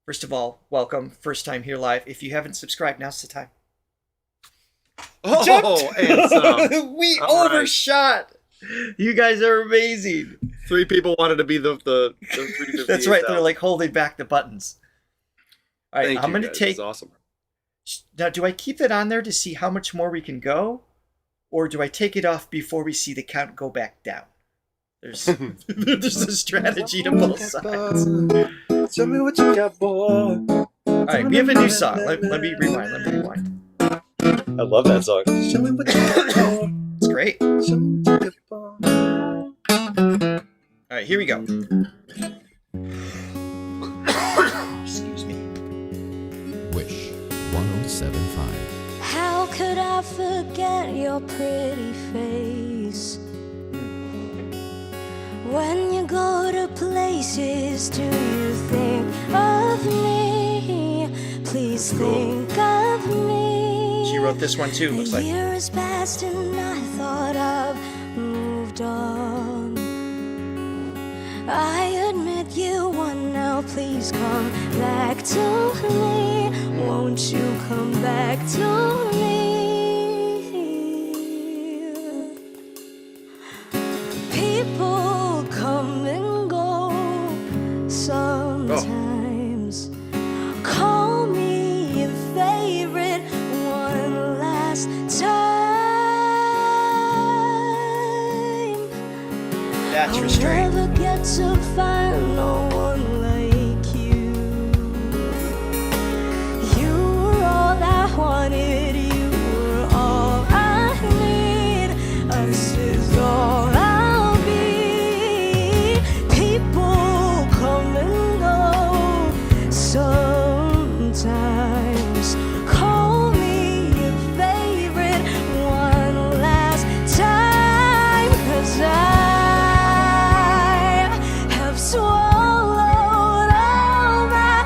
First of all, welcome. First time here live. If you haven't subscribed, now's the time. Oh, and some. We All overshot. Right. You guys are amazing. 3 people wanted to be the 358,000. That's right. They're like holding back the buttons. All right, I'm going to take. That's awesome. Now, do I keep that on there to see how much more we can go, or do I take it off before we see the count go back down? There's a strategy to both sides. Tell me what you got, boy. All right, we have a new song. Let me rewind. I love that song. Show me what you got, boy. It's great. Show me what you got, boy. All right, here we go. Excuse me. Wish 1075. How could I forget your pretty face? When you go to places, do you think of me? Please think of me. She wrote this one too, looks like. A year has passed and I thought I've moved on. I admit you won now, please come back to me. Won't you come back to me? People come and go sometimes. Call me your favorite one last time. That's restrained. I'll never get to find no one like you. You were all I wanted. times. Call me your favorite one last time, 'cause I have swallowed all my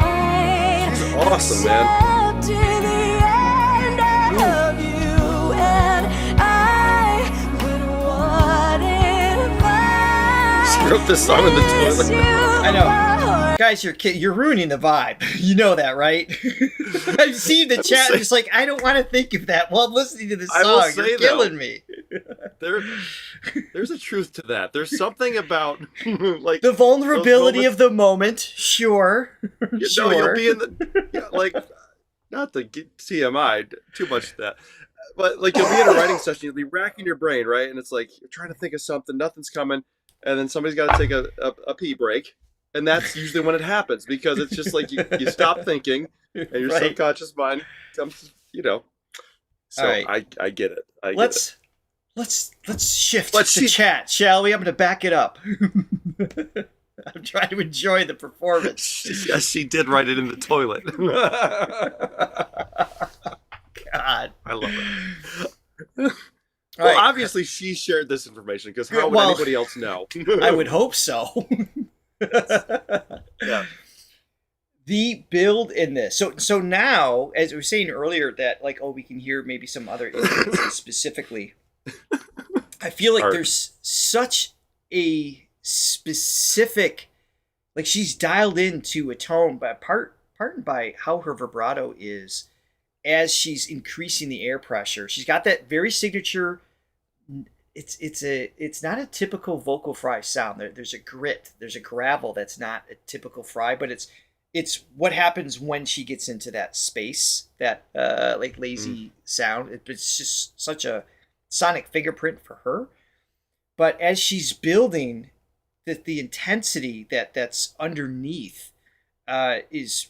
pride. She's awesome, man. Accepted the end of you, and I would what if I She wrote this song in the miss toilet. you I know. more? Guys, you're ruining the vibe. You know that, right? I've seen the chat. say- Just like, I don't want to think of that while I'm listening to this I will song. say, You're though, killing me. There's a truth to that. There's something about like The vulnerability those of the moment, sure. moments, Sure. you'll be in the like, not to get TMI too much of that, but like you'll be in a writing session, you'll be racking your brain, right? And it's like you're trying to think of something, nothing's coming, and then somebody's got to take a pee break, and that's usually when it happens because it's just like you stop thinking, and your Right. subconscious mind comes, So All right. I get it. I get it. Let's shift Let's the shift. chat, shall we? I'm going to back it up. I'm trying to enjoy the performance. Yes, she did write it in the toilet. God. I love it. All Well, right. obviously she shared this information because how would Well, anybody else know? I would hope so. Yeah. The build in this. So now, as we were saying earlier, that like, we can hear maybe some other instances specifically. I feel like Art. there's such a specific, like she's dialed into a tone, but pardon by how her vibrato is as she's increasing the air pressure. She's got that very signature. It's not a typical vocal fry sound. There's a grit, there's a gravel that's not a typical fry, but it's what happens when she gets into that space, that like lazy sound. It's just such a sonic fingerprint for her. But as she's building, the intensity that's underneath it's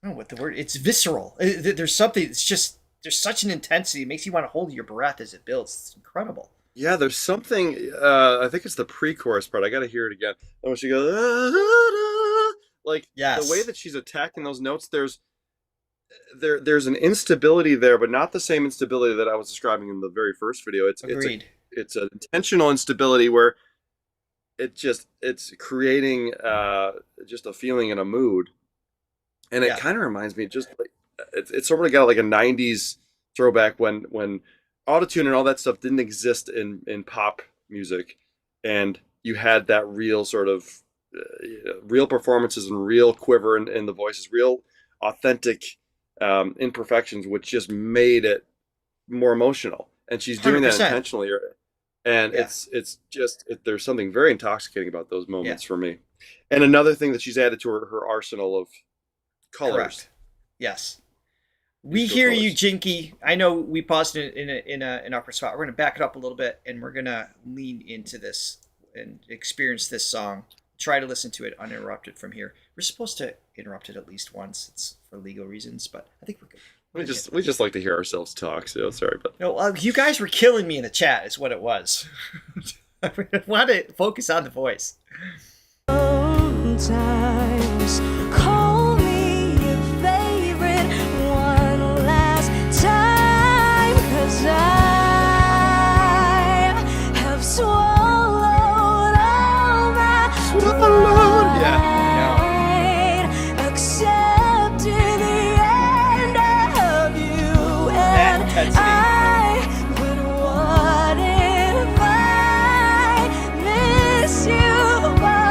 I don't know what the word. It's visceral. There's something. It's just there's such an intensity. It makes you want to hold your breath as it builds. It's incredible. Yeah, there's something. I think it's the pre-chorus part. I got to hear it again. And when she goes, "Ah, ah, ah," like Yes. the way that she's attacking those notes, there's an instability there, but not the same instability that I was describing in the very first video. Agreed. It's an intentional instability where it's creating just a feeling and a mood, and it Yeah. kind of reminds me just like it's sort of got like a '90s throwback when autotune and all that stuff didn't exist in pop music, and you had that real sort of real performances and real quiver in the voices, real authentic imperfections, which just made it more emotional. And she's doing that 100%. intentionally, and Yeah. it's just there's something very intoxicating about those moments for me. And another thing that she's added to her arsenal of colors. Correct. Yes. We Musical hear colors. you, Jinky. I know we paused it in an awkward spot. We're going to back it up a little bit, and we're going to lean into this and experience this song. Try to listen to it uninterrupted from here. We're supposed to interrupt it at least once. It's for legal reasons, but I think we're good. We just like to hear ourselves talk. So sorry, but No, you guys were killing me in the chat. Is what it was. I want to focus on the voice. Sometimes call me your favorite one last time, 'cause I have swallowed all my pride. Yeah, Accepted the end of you, That and intensity. I would what if I miss you for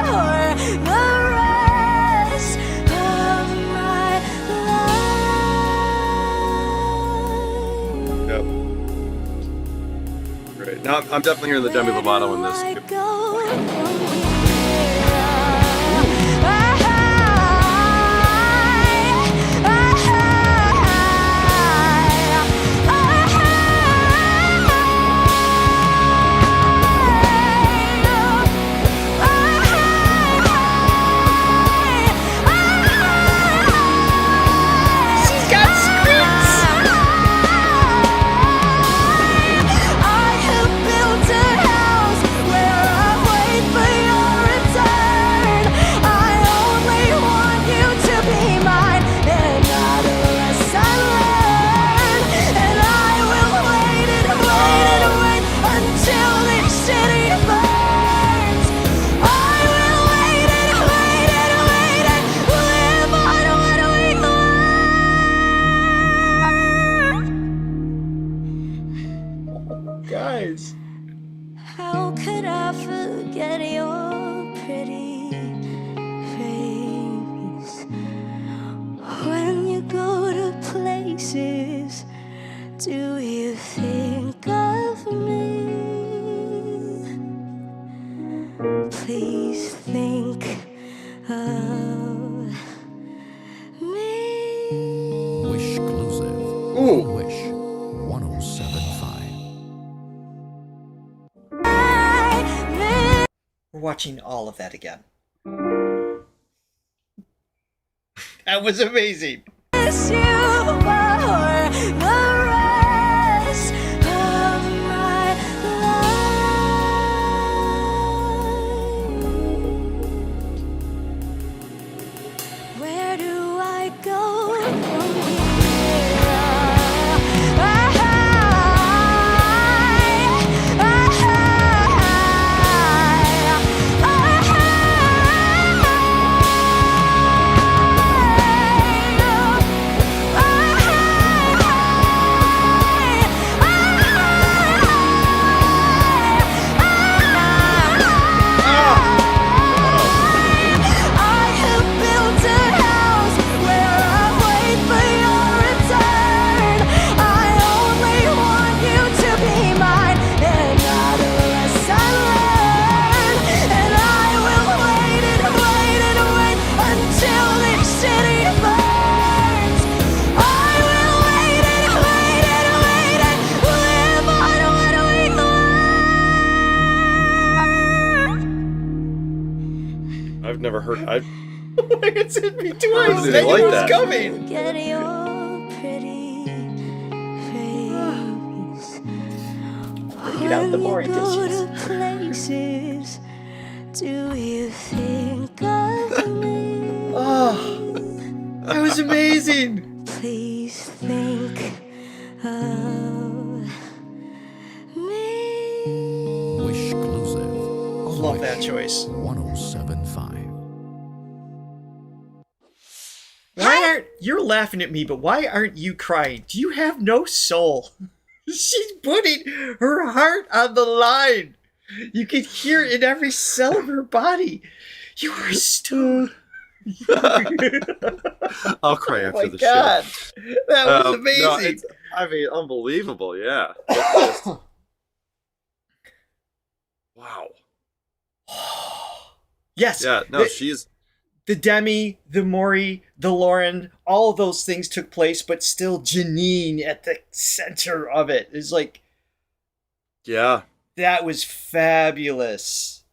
the rest of my life. great. Now I'm definitely hearing the Demi Lovato in this. Where do I go from here? She's got scripts. I have built a house where I wait for watching all of that again. That was amazing. Miss you for the rest of my life. Where do I go from I've never heard. It's hit me twice. I I really knew like it was that. coming. Get your pretty face. Get out the more When you go dishes. to places, do you think of me? Oh, that was amazing. Please think of me. Wishclusive. Love that choice. 1075. Why aren't you're laughing at me? But why aren't you crying? Do you have no soul? She's putting her heart on the line. You can hear it in every cell of her body. You are so. I'll cry Oh after my the god, show. that was No, amazing. it's, I mean, unbelievable. Yeah. It's just- wow. Yes. Yeah. No, she's. The Demi, the Maury, the Lauren, all of those things took place, but still Janine at the center of it is like, Yeah. that was fabulous.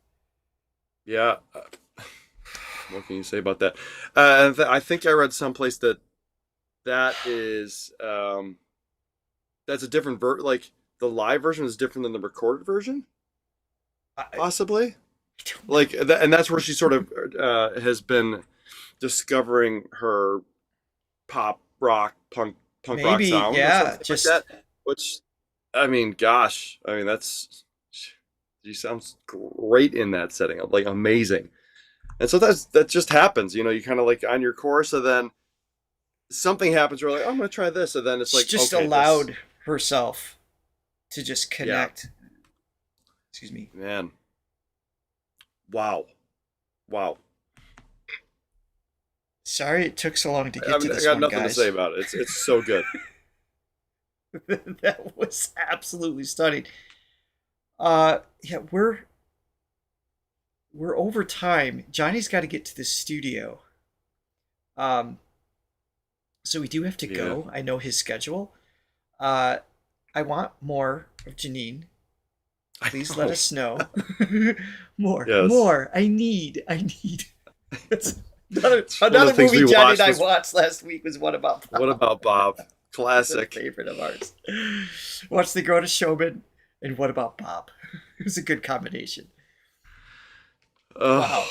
Yeah. What can you say about that? I think I read someplace that is that's a different like the live version is different than the recorded version, possibly. Like and that's where she sort of has been discovering her pop rock punk rock Maybe, sound, yeah, or something just- like that. Which, I mean, gosh, I mean she sounds great in that setting, like amazing. And so that just happens, you know. You kind of like on your course, and then something happens. Where like, oh, I'm gonna try this, and then it's like She just okay, allowed herself to just connect. Excuse me. Man. Wow. Sorry it took so long to get I to this got one, nothing guys. to say about it. It's so good. That was absolutely stunning. Yeah, we're over time. Johnny's got to get to the studio. So we do have to go. I know his schedule. I want more of Janine. Please let us know. More. Yes. More. I need. It's another one of the things movie we Johnny watched and I was- watched last week was What About Bob? What about Bob? That's a Classic. favorite of ours. Watch The Greatest Showman and What About Bob? It was a good combination. Oh Wow.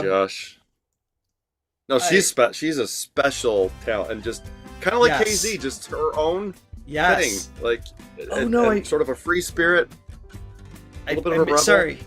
my gosh. No, she's a special talent, and just kind of like Yes. KZ, just her own Yes. thing, like Oh, no, and sort of a free spirit. A little bit of a rebel. Sorry.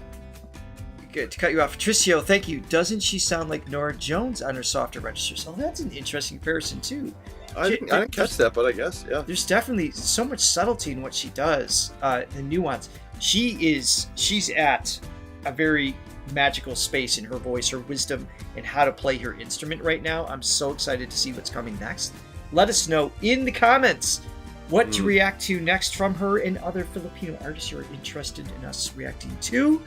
Good to cut you off. Tricio, thank you. Doesn't she sound like Nora Jones on her softer registers? Oh, that's an interesting comparison too. I didn't catch that, but I guess yeah. There's definitely so much subtlety in what she does, the nuance. She's at a very magical space in her voice, her wisdom, and how to play her instrument right now. I'm so excited to see what's coming next. Let us know in the comments what to react to next from her and other Filipino artists you're interested in us reacting to.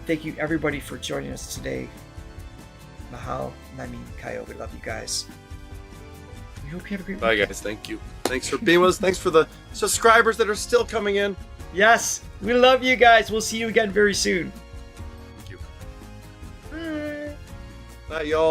Thank you everybody for joining us today. Mahal, Namin, Kayo, we love you guys. We hope you have a great Bye weekend. guys, thank you. Thanks for being with us. Thanks for the subscribers that are still coming in. Yes, we love you guys. We'll see you again very soon. Thank you. Bye, y'all.